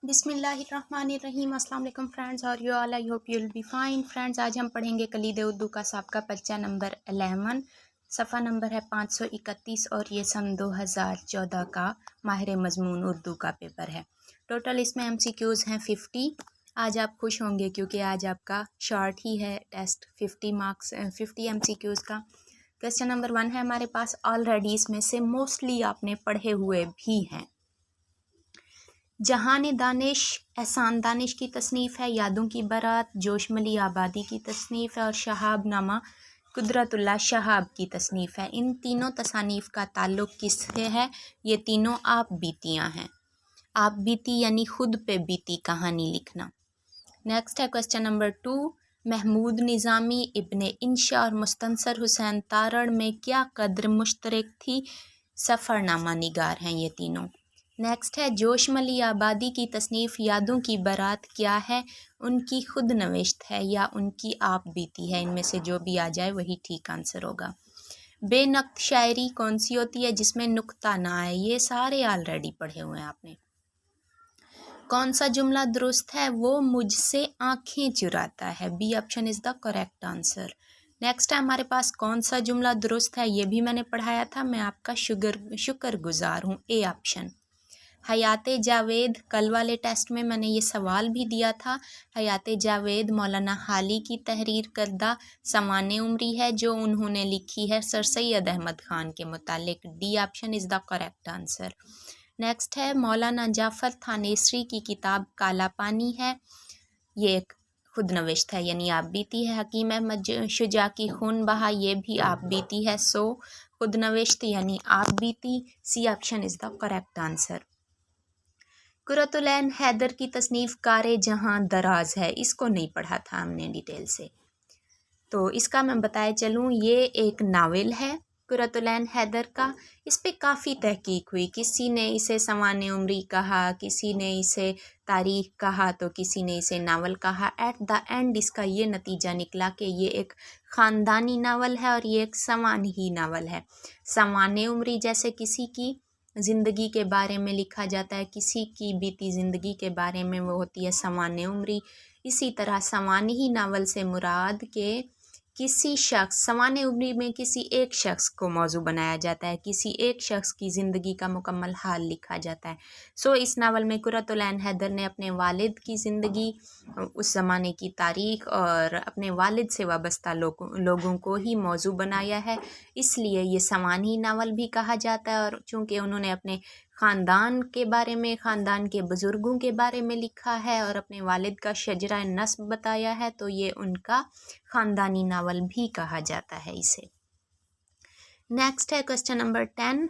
बिस्मिल्लाहिर्रहमानिर्रहीम। अस्सलाम वालेकुम फ्रेंड्स, और you all, I hope you will be fine. Friends, आज हम पढ़ेंगे कलीद उर्दू का साबका पर्चा नंबर 11। सफ़ा नंबर है 531 और ये सन 2014 का माहिर मजमून उर्दू का पेपर है। टोटल इसमें MCQs हैं 50। आज आप खुश होंगे क्योंकि आज आपका शॉर्ट ही है टेस्ट, 50 मार्क्स 50 MCQs का। क्वेश्चन नंबर 1 है हमारे पास। ऑलरेडी इसमें से मोस्टली आपने पढ़े हुए भी हैं। जहान दानिश एहसान दानिश की तसनीफ़ है, यादों की बारात जोशमली आबादी की तसनीफ़ है और शहाब नामा कुदरतुल्लाह शहाब की तसनीफ़ है। इन तीनों तसानीफ़ का ताल्लुक़ किससे है? ये तीनों आप बीतियाँ हैं। आप बीती यानी खुद पे बीती कहानी लिखना। नेक्स्ट है क्वेश्चन नंबर 2। महमूद निज़ामी, इब्ने इंशा और मुस्तनसर हुसैन तारड़ में क्या कद्र मुश्तरक थी? सफ़रनामा निगार हैं ये तीनों। नेक्स्ट है जोशमली आबादी की तसनीफ़ यादों की बारात क्या है? उनकी खुद नविश्त है या उनकी आप बीती है? इनमें से जो भी आ जाए वही ठीक आंसर होगा। बेनक़्त शायरी कौन सी होती है जिसमें नुक्ता ना आए? ये सारे ऑलरेडी पढ़े हुए हैं आपने। कौन सा जुमला दुरुस्त है? वो मुझसे आँखें चुराता है। B option is the correct answer. Next है हमारे पास कौन सा जुमला दुरुस्त है? ये भी मैंने पढ़ाया था, मैं आपका शुक्रगुजार हूँ। A option. हयाते जावेद, कल वाले टेस्ट में मैंने ये सवाल भी दिया था। हयाते जावेद मौलाना हाली की तहरीर करदा समाने उम्री है जो उन्होंने लिखी है सर सैयद अहमद ख़ान के मुतालिक। D option is the correct answer. Next है मौलाना जाफ़र थानेसरी की किताब काला पानी है, ये एक खुद नविश्त है यानी आप बीती है। हकीम अहमद शुजा की खून बहा, ये भी आप बीती है, सो खुद नविश्त यानी आप बीती। C option is the correct answer. Qurratulain Haider की तसनीफ़ कारे जहाँ दराज है, इसको नहीं पढ़ा था हमने डिटेल से, तो इसका मैं बताए चलूँ। ये एक नावल है कुरतुलैन हैदर का। इस पे काफ़ी तहकीक हुई। किसी ने इसे सवाने उम्री कहा, किसी ने इसे तारीख़ कहा, तो किसी ने इसे नावल कहा। एट द एंड इसका ये नतीजा निकला कि ये एक ख़ानदानी नावल है और ये एक सवानही नावल है। सवाने उम्री जैसे किसी की ज़िंदगी के बारे में लिखा जाता है, किसी की बीती ज़िंदगी के बारे में वो होती है सवाने उम्री। इसी तरह सवानही नावल से मुराद के किसी शख्स, सवाने उम्री में किसी एक शख्स को मौजू बनाया जाता है, किसी एक शख्स की ज़िंदगी का मुकम्मल हाल लिखा जाता है। सो इस नावल में कुरतुलैन हैदर ने अपने वालिद की ज़िंदगी, उस ज़माने की तारीख़ और अपने वालिद से वाबस्ता लोगों को ही मौजू बनाया है, इसलिए ये सवानही नावल भी कहा जाता है। और चूँकि उन्होंने अपने ख़ानदान के बारे में, ख़ानदान के बुज़ुर्गों के बारे में लिखा है और अपने वालिद का शजरा नस्ब बताया है, तो ये उनका ख़ानदानी नावल भी कहा जाता है इसे। नेक्स्ट है क्वेश्चन नंबर 10।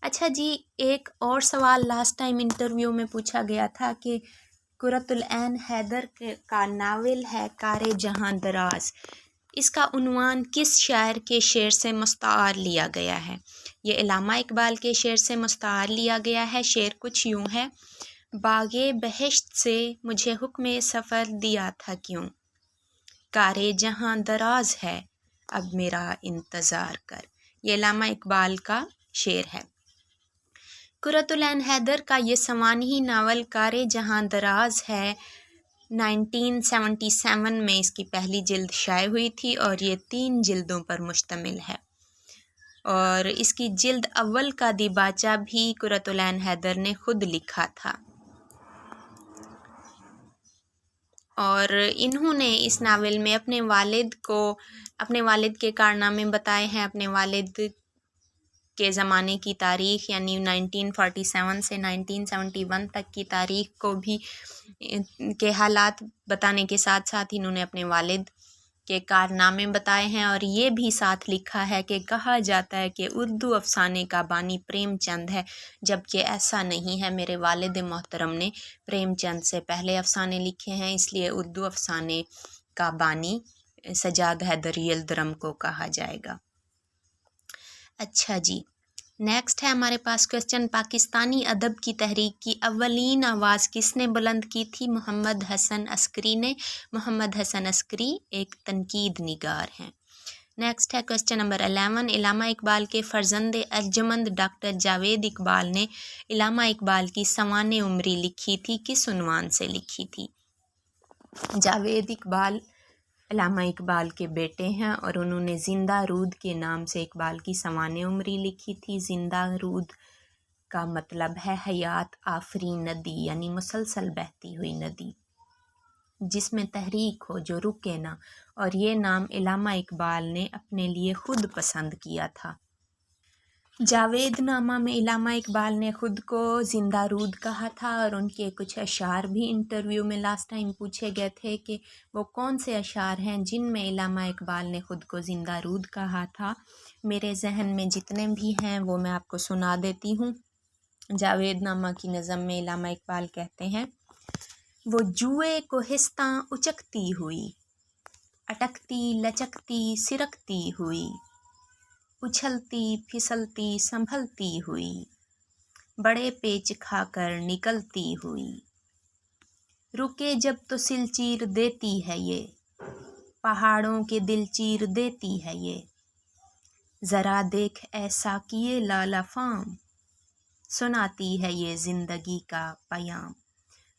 अच्छा जी, एक और सवाल लास्ट टाइम इंटरव्यू में पूछा गया था कि कुरतुलैन हैदर का नावल है कारे जहाँ दराज, इसका उन्वान किस शायर के शेर से मुस्तार लिया गया है? ये इलामा इकबाल के शेर से मुस्तार लिया गया है। शेर कुछ यूँ है। बागे बहश्त से मुझे हुक्म सफ़र दिया था क्यों, कारे जहाँ दराज है अब मेरा इंतज़ार कर। ये इलामा इकबाल का शेर है। कुरतुलैन हैदर का ये सवानही नावल कारे जहाँ दराज है 1977 में इसकी पहली जिल्द शाये हुई थी और ये 3 जिल्दों पर मुश्तमिल है। और इसकी जिल्द अव्वल का दिबाचा भी कुरतुलैन हैदर ने खुद लिखा था और इन्होंने इस नावल में अपने वालिद के कारनामे बताए हैं, अपने वालिद के ज़माने की तारीख़ यानी 1947 से 1971 तक की तारीख़ को भी के हालात बताने के साथ साथ इन्होंने अपने वालिद के कारनामे बताए हैं। और ये भी साथ लिखा है कि कहा जाता है कि उर्दू अफ़साने का बानी प्रेमचंद है, जबकि ऐसा नहीं है। मेरे वालिद मोहतरम ने प्रेमचंद से पहले अफ़साने लिखे हैं, इसलिए उर्दू अफ़साने का बानी सजाद हैदरी यल्दरम को कहा जाएगा। अच्छा जी, नेक्स्ट है हमारे पास क्वेश्चन। पाकिस्तानी अदब की तहरीक की अव्वलीन आवाज़ किसने बुलंद की थी? मोहम्मद हसन अस्करी ने। मोहम्मद हसन अस्करी एक तनकीद निगार हैं। नेक्स्ट है क्वेश्चन नंबर 11। इलामा इकबाल के फ़र्जंद अर्जमंद डॉक्टर जावेद इकबाल ने इलामा इकबाल की सवाने उम्री लिखी थी, किस उन्वान से लिखी थी? जावेद इकबाल इलामा इकबाल के बेटे हैं और उन्होंने ज़िंदा रूद के नाम से इकबाल की सवाने उम्री लिखी थी। ज़िंदा रूद का मतलब है हयात आफरी नदी, यानी मुसलसल बहती हुई नदी जिसमें तहरीक हो, जो रुके ना। और ये नाम इलामा इकबाल ने अपने लिए ख़ुद पसंद किया था। जावेद नामा में इलामा इकबाल ने ख़ुद को ज़िंदा रूद कहा था और उनके कुछ अशार भी इंटरव्यू में लास्ट टाइम पूछे गए थे कि वो कौन से अशार हैं जिनमें इलामा इकबाल ने ख़ुद को ज़िंदा रूद कहा था। मेरे जहन में जितने भी हैं वो मैं आपको सुना देती हूँ। जावेद नामा की नज़म में इलामा इकबाल कहते हैं, वो जुए को हिस्ता उचकती हुई, अटकती लचकती सिरकती हुई, उछलती फिसलती संभलती हुई, बड़े पेच खाकर निकलती हुई, रुके जब तो सिल चीर देती है ये, पहाड़ों के दिल चीर देती है ये, ज़रा देख ऐसा किए लाला फाम, सुनाती है ये ज़िंदगी का पयाम।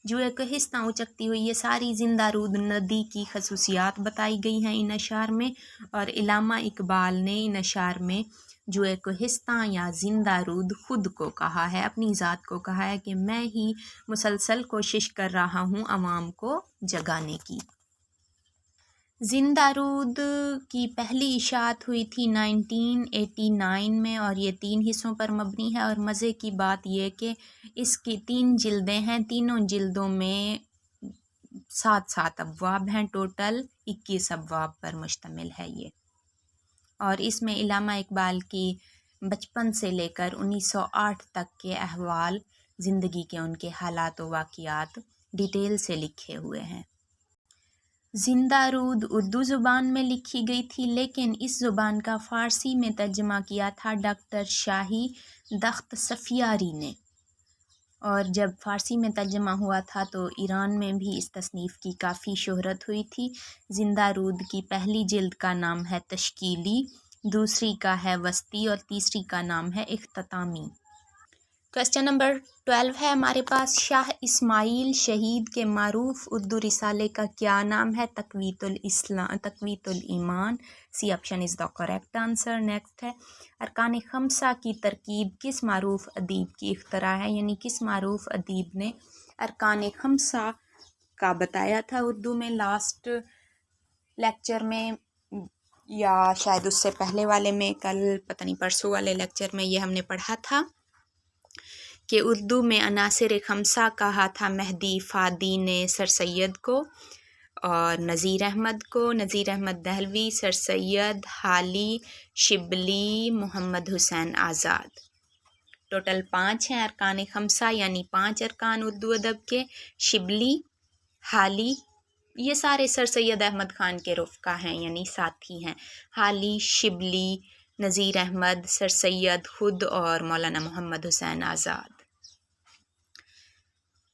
जुए को हिस्सा उचकती हुई, ये सारी ज़िंदा रूद नदी की खसूसियात बताई गई हैं इन अशार में। और इलामा इकबाल ने इन अशार में जुए को हिस्सा या ज़िंदा रूद ख़ुद को कहा है, अपनी ज़ात को कहा है कि मैं ही मुसलसल कोशिश कर रहा हूँ आवाम को जगाने की। ज़िंदा रूद की पहली इशाअत हुई थी 1989 में और ये 3 हिस्सों पर मबनी है। और मज़े की बात ये कि इसकी 3 जिल्दें हैं, तीनों जिल्दों में 7-7 अबवाब हैं, टोटल 21 अबवाब पर मुश्तमिल है ये। और इसमें इलामा इकबाल की बचपन से लेकर 1908 तक के अहवाल, ज़िंदगी के उनके हालात व वाक़ियात डिटेल से लिखे हुए हैं। ज़िंदा रूद उर्दू ज़ुबान में लिखी गई थी, लेकिन इस ज़ुबान का फ़ारसी में तर्जमा किया था डॉक्टर शाही दख्त सफ़ियारी ने। और जब फ़ारसी में तर्जमा हुआ था तो ईरान में भी इस तसनीफ़ की काफ़ी शोहरत हुई थी। ज़िंदा रूद की पहली जिल्द का नाम है तश्कीली, दूसरी का है वस्ती और तीसरी का नाम है इख्तितामी। क्वेश्चन नंबर 12 है हमारे पास, शाह इस्माइल शहीद के मारूफ उर्दू रिसाले का क्या नाम है? Taqwiyatul Iman. C option is the correct answer. Next है, अरकान खमसा की तरकीब किस मारूफ अदीब की इख्तरा है, यानी किस मारूफ अदीब ने अरकान खमसा का बताया था उर्दू में। लास्ट लेक्चर में या शायद उससे पहले वाले में, कल पता नहीं परसों वाले लेक्चर में ये हमने पढ़ा था कि उर्दू में अनासिर खमसा कहा था मेहदी फ़ादी ने सर सैयद को और नज़ीर अहमद को, नज़ीर अहमद दहलवी, सर सैयद, हाली, शिबली, मोहम्मद हुसैन आज़ाद। टोटल 5 हैं अरकान खमसा, यानी 5 अरकान उर्दू अदब के। शिबली, हाली, ये सारे सर सैयद अहमद ख़ान के रुफ़्क़ा हैं, यानी साथी हैं। हाली, शिबली, नज़ीर अहमद, सर सैयद खुद और मौलाना मोहम्मद हुसैन आज़ाद।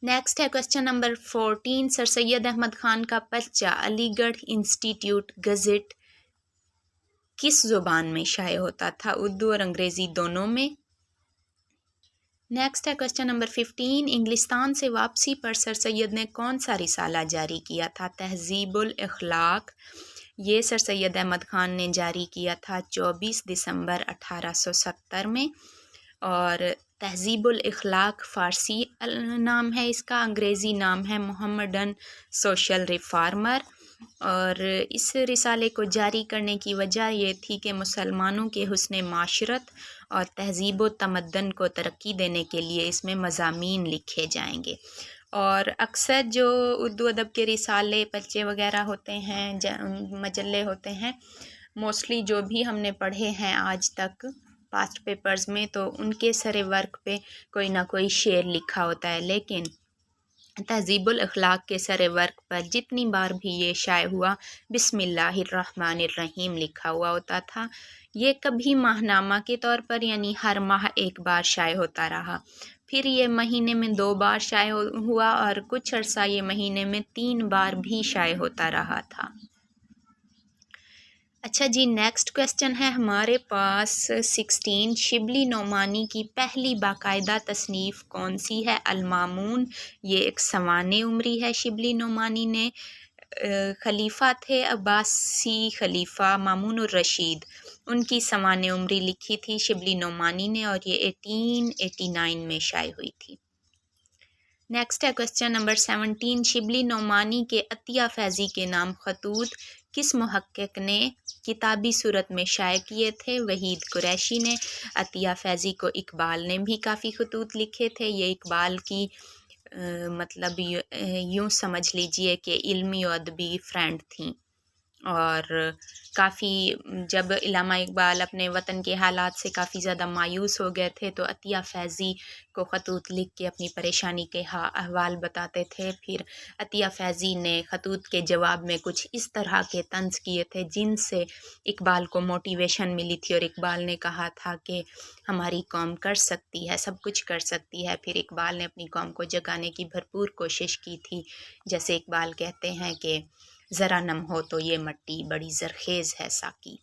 नेक्स्ट है question number 14, sir Syed Ahmad Khan का पर्चा अलीगढ़ इंस्टीट्यूट गज़ट किस ज़ुबान में शाये होता था? उर्दू और अंग्रेज़ी दोनों में। नेक्स्ट है क्वेश्चन नंबर 15, इंग्लिस्तान से वापसी पर सर सैयद ने कौन सा रिसाला जारी किया था? तहज़ीबुल अखलाक। ये सर सैयद अहमद ख़ान ने जारी किया था 24 दिसंबर 1870 में। और तहज़ीबुल अखलाक फ़ारसी नाम है इसका, अंग्रेज़ी नाम है मोहम्मडन सोशल रिफार्मर। और इस रिसाले को जारी करने की वजह ये थी कि मुसलमानों के हुस्न माशरत और तहज़ीब व तमद्दन को तरक्की देने के लिए इसमें मज़ामीन लिखे जाएंगे। और अक्सर जो उर्दू अदब के रिसाले, पर्चे वग़ैरह होते हैं, मजल्ले होते हैं, मोस्टली जो भी हमने पढ़े हैं आज तक पास्ट पेपर्स में, तो उनके सरे वर्क पे कोई ना कोई शेर लिखा होता है। लेकिन तहज़ीबुल अखलाक के सरे वर्क पर जितनी बार भी ये शाये हुआ बिस्मिल्लाहिर्रहमानिर्रहीम लिखा हुआ होता था। ये कभी माहनामा के तौर पर, यानी हर माह एक बार शाये होता रहा। फिर ये महीने में 2 बार शाये हुआ और कुछ अर्सा ये महीने में 3 बार भी शाये होता रहा था। اچھا جی، نیکسٹ کویسچن ہے ہمارے پاس 16، شبلی نعمانی کی پہلی باقاعدہ تصنیف کون سی ہے؟ المامون، یہ ایک سوانح عمری ہے شبلی نعمانی نے۔ خلیفہ تھے عباسی خلیفہ مامون الرشید، ان کی سوانح عمری لکھی تھی شبلی نعمانی نے، اور یہ 1889 میں شائع ہوئی تھی۔ نیکسٹ ہے کویسچن نمبر 17، شبلی نعمانی کے عطیہ فیضی کے نام خطوط کس محقق نے کتابی صورت میں شائع کیے تھے؟ وحید قریشی نے۔ عطیہ فیضی کو اقبال نے بھی کافی خطوط لکھے تھے، یہ اقبال کی مطلب یوں سمجھ لیجئے کہ علمی و ادبی فرینڈ تھیں، اور کافی جب علامہ اقبال اپنے وطن کے حالات سے کافی زیادہ مایوس ہو گئے تھے تو عطیہ فیضی کو خطوط لکھ کے اپنی پریشانی کے احوال بتاتے تھے۔ پھر عطیہ فیضی نے خطوط کے جواب میں کچھ اس طرح کے طنز کیے تھے جن سے اقبال کو موٹیویشن ملی تھی، اور اقبال نے کہا تھا کہ ہماری قوم کر سکتی ہے، سب کچھ کر سکتی ہے۔ پھر اقبال نے اپنی قوم کو جگانے کی بھرپور کوشش کی تھی، جیسے اقبال کہتے ہیں کہ ذرا نم ہو تو یہ مٹی بڑی زرخیز ہے ساقی۔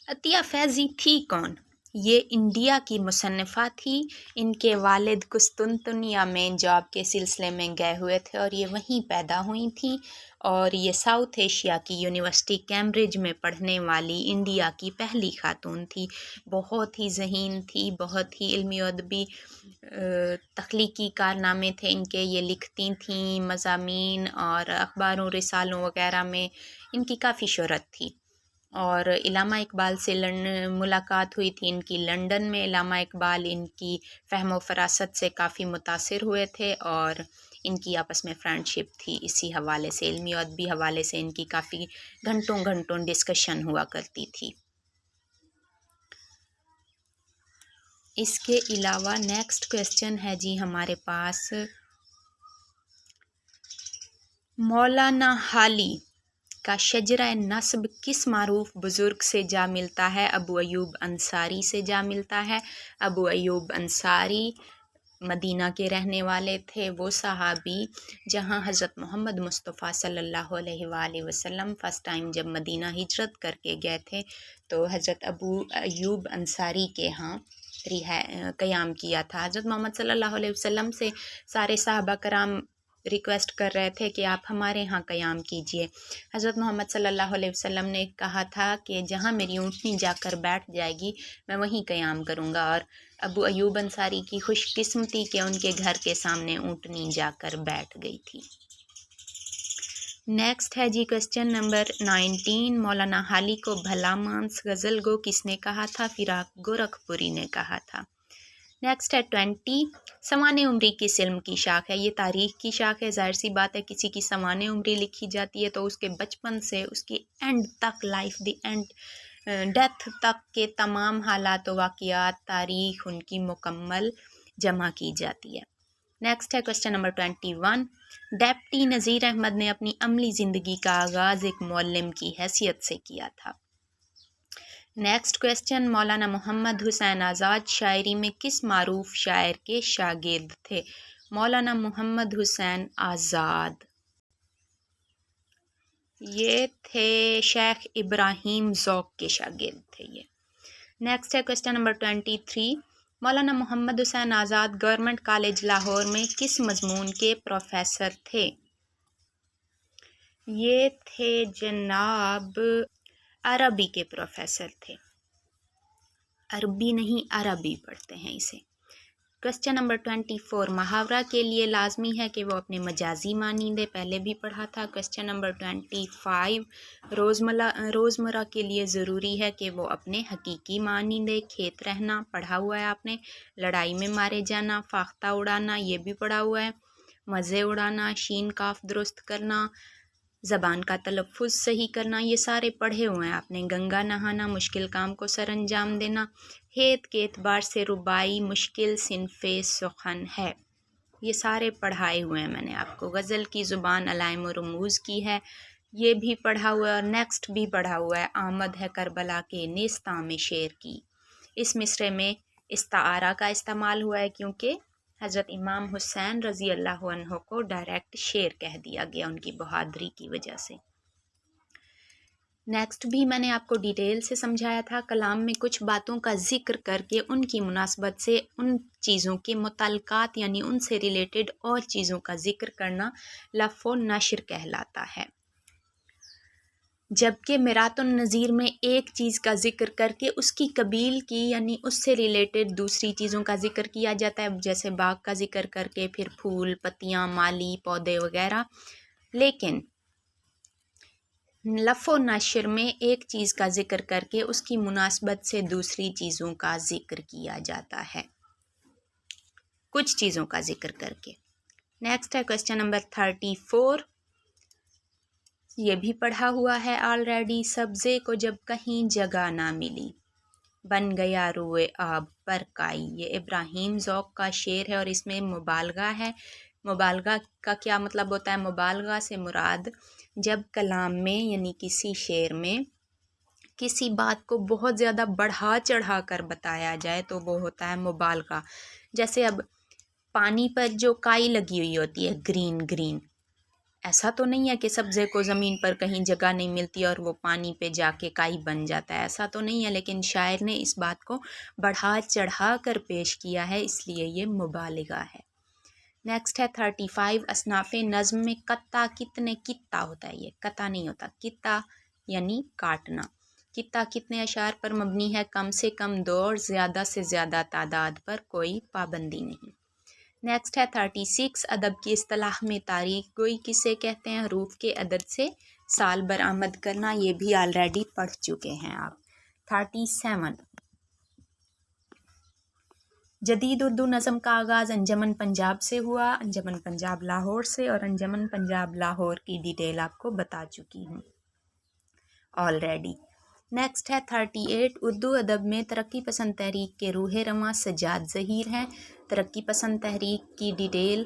عطیہ فیضی تھی کون؟ یہ انڈیا کی مصنفہ تھی، ان کے والد قسطنطنیہ میں جاب کے سلسلے میں گئے ہوئے تھے اور یہ وہیں پیدا ہوئی تھیں، اور یہ ساؤتھ ایشیا کی یونیورسٹی کیمبرج میں پڑھنے والی انڈیا کی پہلی خاتون تھی۔ بہت ہی ذہین تھی، بہت ہی علمی و ادبی تخلیقی کارنامے تھے ان کے، یہ لکھتی تھیں مضامین اور اخباروں رسالوں وغیرہ میں ان کی کافی شہرت تھی۔ اور علامہ اقبال سے ملاقات ہوئی تھی ان کی لنڈن میں۔ علامہ اقبال ان کی فہم و فراست سے کافی متاثر ہوئے تھے اور ان کی آپس میں فرینڈ شپ تھی، اسی حوالے سے علمی و ادبی حوالے سے ان کی کافی گھنٹوں گھنٹوں ڈسکشن ہوا کرتی تھی۔ اس کے علاوہ نیکسٹ کویسچن ہے جی ہمارے پاس، مولانا حالی کا شجرہ نسب کس معروف بزرگ سے جا ملتا ہے؟ ابو ایوب انصاری سے جا ملتا ہے۔ ابو ایوب انصاری مدینہ کے رہنے والے تھے، وہ صحابی جہاں حضرت محمد مصطفیٰ صلی اللہ علیہ وآلہ وسلم فرسٹ ٹائم جب مدینہ ہجرت کر کے گئے تھے تو حضرت ابو ایوب انصاری کے ہاں قیام کیا تھا۔ حضرت محمد صلی اللہ علیہ وسلم سے سارے صحابہ کرام ریکویسٹ کر رہے تھے کہ آپ ہمارے ہاں قیام کیجئے۔ حضرت محمد صلی اللہ علیہ وسلم نے کہا تھا کہ جہاں میری اونٹنی جا کر بیٹھ جائے گی میں وہیں قیام کروں گا، اور ابو ایوب انصاری کی خوش قسمتی کہ ان کے گھر کے سامنے اونٹنی جا کر بیٹھ گئی تھی۔ نیکسٹ ہے جی کویسچن نمبر 19، مولانا حالی کو بھلا مانس غزل گو کس نے کہا تھا؟ فراق گورکھپوری نے کہا تھا۔ نیکسٹ ہے 20، سوانح عمری کس علم کی شاخ ہے؟ یہ تاریخ کی شاخ ہے۔ ظاہر سی بات ہے کسی کی سوانح عمری لکھی جاتی ہے تو اس کے بچپن سے اس کی اینڈ تک، لائف دی اینڈ ڈیتھ تک کے تمام حالات و واقعات، تاریخ ان کی مکمل جمع کی جاتی ہے۔ نیکسٹ ہے question number 21، deputy Nazir Ahmad نے اپنی عملی زندگی کا آغاز ایک معلم کی حیثیت سے کیا تھا۔ نیکسٹ کویسچن، مولانا محمد حسین آزاد شاعری میں کس معروف شاعر کے شاگرد تھے؟ مولانا محمد حسین آزاد یہ تھے شیخ ابراہیم ذوق کے شاگرد تھے یہ۔ نیکسٹ ہے کویسچن نمبر 23، مولانا محمد حسین آزاد گورنمنٹ کالج لاہور میں کس مضمون کے پروفیسر تھے؟ یہ تھے جناب عربی کے پروفیسر تھے، عربی نہیں عربی پڑھتے ہیں اسے۔ کویسچن نمبر 24، محاورہ کے لیے لازمی ہے کہ وہ اپنے مجازی معنی دے، پہلے بھی پڑھا تھا۔ کویسچن نمبر 25، روزمرہ کے لیے ضروری ہے کہ وہ اپنے حقیقی معنی دے، کھیت رہنا پڑھا ہوا ہے آپ نے، لڑائی میں مارے جانا، فاختہ اڑانا یہ بھی پڑھا ہوا ہے، مزے اڑانا، شین کاف درست کرنا، زبان کا تلفظ صحیح کرنا، یہ سارے پڑھے ہوئے ہیں آپ نے۔ گنگا نہانا، مشکل کام کو سر انجام دینا، ہیت کے اعتبار سے ربائی مشکل صنف سخن ہے، یہ سارے پڑھائے ہوئے ہیں میں نے آپ کو۔ غزل کی زبان علائم و رموز کی ہے، یہ بھی پڑھا ہوا ہے، اور نیکسٹ بھی پڑھا ہوا ہے، آمد ہے کربلا کے نیستاں میں شیر کی۔ اس مصرعے میں استعارہ کا استعمال ہوا ہے کیونکہ حضرت امام حسین رضی اللہ عنہ کو ڈائریکٹ شیر کہہ دیا گیا ان کی بہادری کی وجہ سے۔ नेक्स्ट भी मैंने आपको डिटेल से समझाया था। कलाम में कुछ बातों का ज़िक्र करके उनकी मुनासबत से उन चीज़ों के मुतल्लक़ात यानी उनसे रिलेटेड और चीज़ों का ज़िक्र करना लफ़्ज़ नशर कहलाता है। जबकि मिरातुन नज़ीर में एक चीज़ का ज़िक्र करके उसकी कबील की यानी उससे रिलेटेड दूसरी चीज़ों का ज़िक्र किया जाता है, जैसे बाग का ज़िक्र करके फिर फूल, पत्तियाँ, माली पौधे वगैरह। लेकिन लफ़्ज़ नशर में एक चीज़ का ज़िक्र करके उसकी मुनासबत से दूसरी चीज़ों का ज़िक्र किया जाता है, कुछ चीज़ों का ज़िक्र करके। नेक्स्ट है क्वेश्चन नंबर 34, ये भी पढ़ा हुआ है ऑलरेडी। सब्ज़े को जब कहीं जगह ना मिली, बन गया रुए आब पर काई। ये इब्राहिम ज़ौक़ का शेर है और इसमें मुबालगा है। मुबालगा का क्या मतलब होता है? मुबालगा से मुराद जब कलाम में यानी किसी शेर में किसी बात को बहुत ज़्यादा बढ़ा चढ़ा कर बताया जाए तो वो होता है मुबालगा। जैसे अब पानी पर जो काई लगी हुई होती है ग्रीन ग्रीन, ऐसा तो नहीं है कि सब्ज़े को ज़मीन पर कहीं जगह नहीं मिलती और वो पानी पे जाके काई बन जाता है, ऐसा तो नहीं है। लेकिन शायर ने इस बात को बढ़ा चढ़ा कर पेश किया है, इसलिए ये मुबालगा है। नेक्स्ट है 35, असनाफ़े नज़्म में कत्ता कितने, कित्ता होता है, ये कता नहीं होता, कित्ता यानी काटना। कित्ता कितने अशार पर मबनी है? कम से कम 2 और ज़्यादा से ज़्यादा तादाद पर कोई पाबंदी नहीं। नेक्स्ट है 36, अदब की इस्तिलाह में तारीख गोई किसे कहते हैं? हरूफ के अदद से साल बरामद करना, ये भी ऑलरेडी पढ़ चुके हैं आप। 37, जदीद उर्दू नज़म का आगाज़ अंजमन पंजाब से हुआ। अंजमन पंजाब लाहौर से, और अंजमन पंजाब लाहौर की डिटेल आपको बता चुकी हूँ ऑलरेडी। नेक्स्ट है 38, उर्दू अदब में तरक्की पसंद तहरीक के रूह रवां सज्जाद ज़हीर हैं। तरक्की पसंद तहरीक की डिटेल